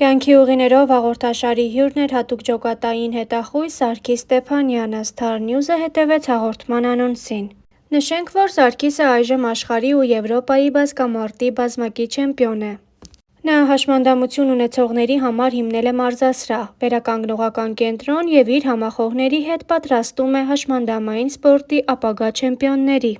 Կյանքի ուղիներով հաղորդաշարի հյուրն էր հատուկ ջոկատային հետախույզ Սարգիս Ստեփանյանը, Star News-ը հետևեց հաղորդման անոնսին։ Նշենք, որ Սարգիսը այժմ աշխարհի ու Եվրոպայի բասկամարտի բազմակի չեմպիոն է։ Նա հաշմանդամություն ունեցողների համար հիմնել է մարզասրահ, վերականգնողական կենտրոն և իր համախոհների հետ պատրաստում է հաշմանդամային սպորտի ապագա չեմպիոնների։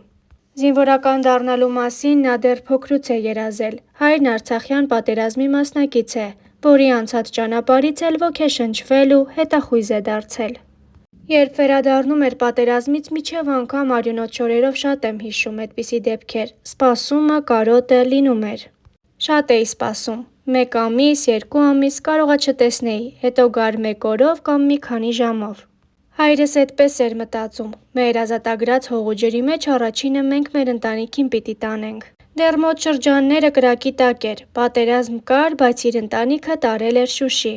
Զինվորական դառնալու մասին նա դեռ փոքրուց է երազել։ Հայրն արցախյան պատերազմի մասնակից է, որի անցած ճանապարհից էլ ոգեշնչվել ու հետախույզ է դարձել։ Երբ վերադառնում էր պատերազմից, մինչև անգամ արյունոտ շորերով շատ եմ հիշում այդպիսի դեպքեր։ Սպասումը, կարոտը լինում էր։ Շատ էի սպասում։ 1 ամիս, 2 ամիս կարողա չտեսնեի, հետո գար 1 օրով կամ մի քանի ժամով։ Հայրս էդպես էր մտածում. մեր ազատագրած հող ու ջրի մեջ առաջինը մենք մեր ընտանիքին պիտի տանենք։ Դեռ մոտ շրջանները կրակի տակ էր, պատերազմ կար, բայց իր ընտանիքը տարել էր Շուշի։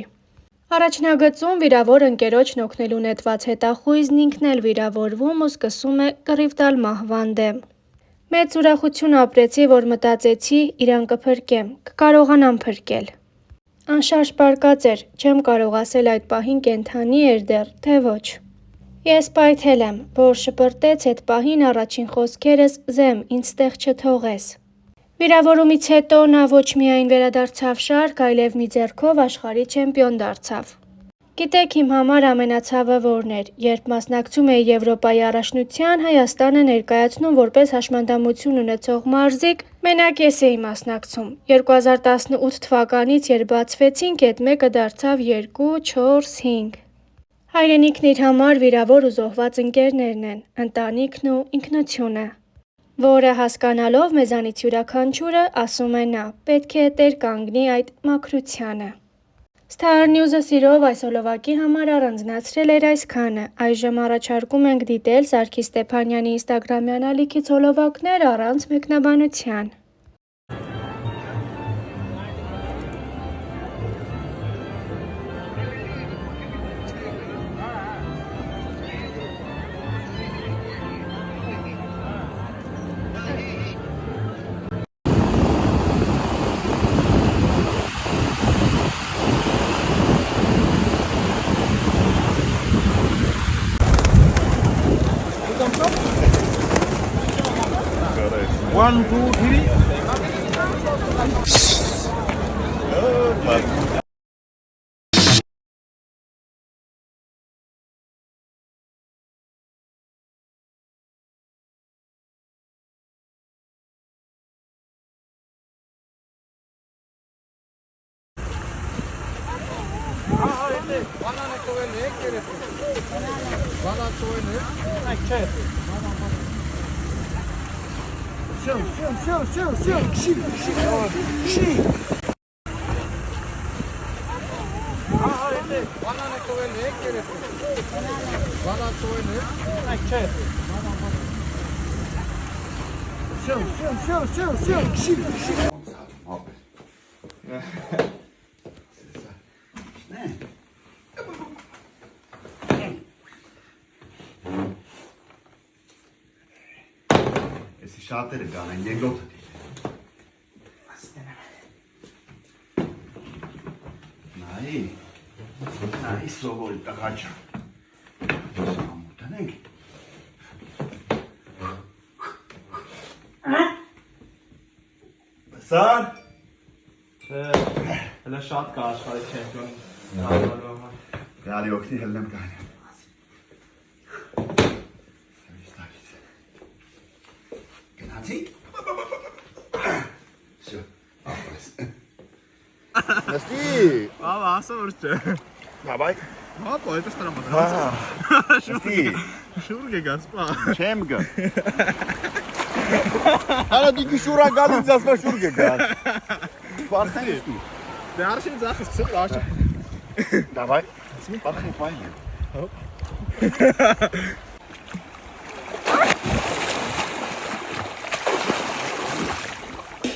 Առաջնագծում վիրավոր ընկերոջն օգնելու նետված հետախույզն ինքն էլ վիրավորվում ու սկսում է կռիվ տալ մահվան դեմ։ Մեծ ուրախություն ապրեցի, որ մտածեցի իրան կփրկեմ, կկարողանամ փրկել։ Անշարժ պառկած էր, չեմ կարող ասել այդ պահին կենդանի էր դեռ, թե ոչ։ Ես պայթել եմ, որ շպրտեց էդ պահին առաջին խոսքերս զեմ, ինձ տեղ չթողես։ Վիրավորումից հետո նա ոչ միայն վերադարձավ շարք, այլև մի ձեռքով աշխարհի չեմպիոն դարձավ։ Գիտեք իմ համար ամենացավը որն էր, երբ մասնակցում էի Եվրոպայի առաջնության, Հայաստանը ներկայացնում որպես հաշմանդամություն ունեցող մարզիկ, մենակ ես էի մասնակցում։ 2018 թվականից երբ բացվեցինք, էդ մեկը դարձավ 2, 4, 5։ Հայրենիքն իր համար վիրավոր ու զոհված ընկերներն են, ընտանիքն ու ինքնությունը, որը հասկանալով մեզանից յուրաքանչյուրը, ասում է նա, պետք է տեր կանգնի այդ մաքրությանը։ Star News-ը սիրով այս հոլովակի համար առանձնացրել էր այսքանը։ Այժմ առաջարկում ենք դիտել Սարգիս Ստեփանյանի ինստագրամյան ալիքից հոլովակներ առանց մեկնաբանության։ One, two, three. Если շատերը գանեն, երկրորդը դիտեն։ Նայի սովորի տղաչա։ Ամուտանենք։ Սար։ Հələ շատ կա աշխարհի չեմպիոն դառնալու համար։ Գալի օգնի հելնեմ կան։ Գնացի։ Всё, ապրես։ Նստի։ Ահա, ասա որ չէ։ Բաբայ։ Հապա, այդպես տրամա։ Նստի։ Շուրգ է գասպա։ Չեմ գա։ Արա դիքի շուրա գալիս ասма շուրգ է գալ։ Պարտեի։ Դե արշին ձախս ցած արշին։ Давай. Սմի պարխի պայն։ Հոպ։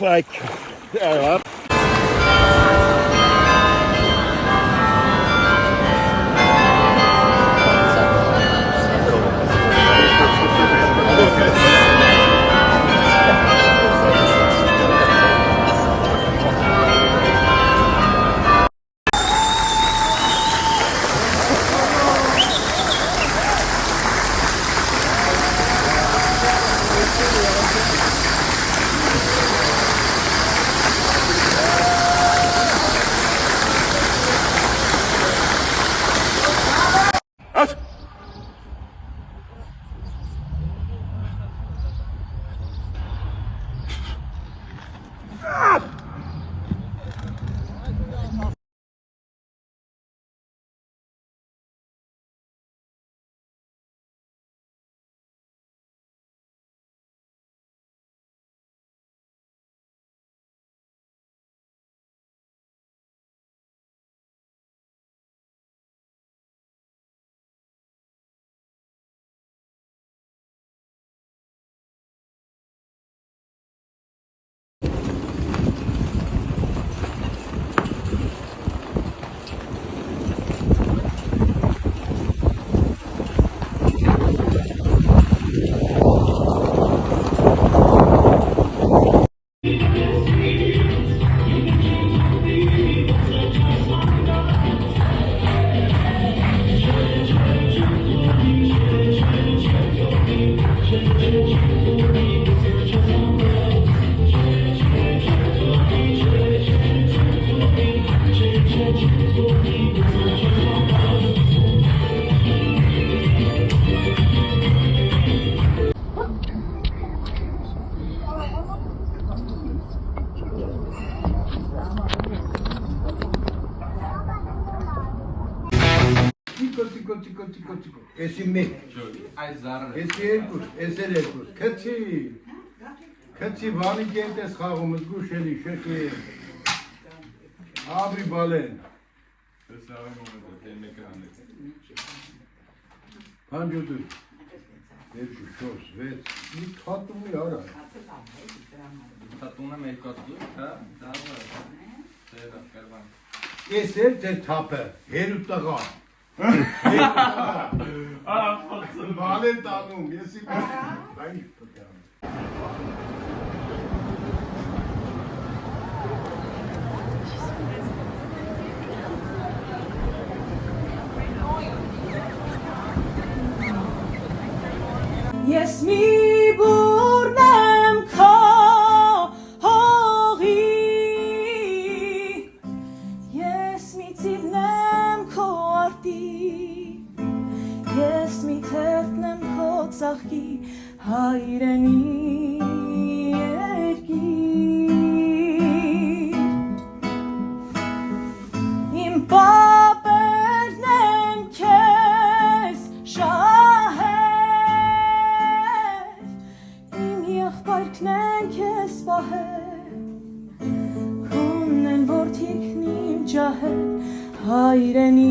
Fuck. Yeah. Տիկո, էսի մեկ, էսի երկուս, էսել երկուս, քցի, բանի կենտ ես խաղում, զգուշ էլի, շեխի եմ, աբրի բալեն, պանջոտուր, երկուս, շոս, վեց, մի թատում է արա, Տատունը մեր կոտլու, հա, դա ես էլ ձեր թապը, հերու տղա, բալեն տանում, եսի բանի պտյանում, Ես մի բուրնեմ քո հողի, ես մի ծիվնեմ քո արտի, ես մի թերթնեմ քո ծաղկի հայրենի երկիր, իմ պապերն են քեզ շահեր, իմ եղբայրքն են քեզ պահեր, քոնն են որդիքն իմ ջահեր հայրենի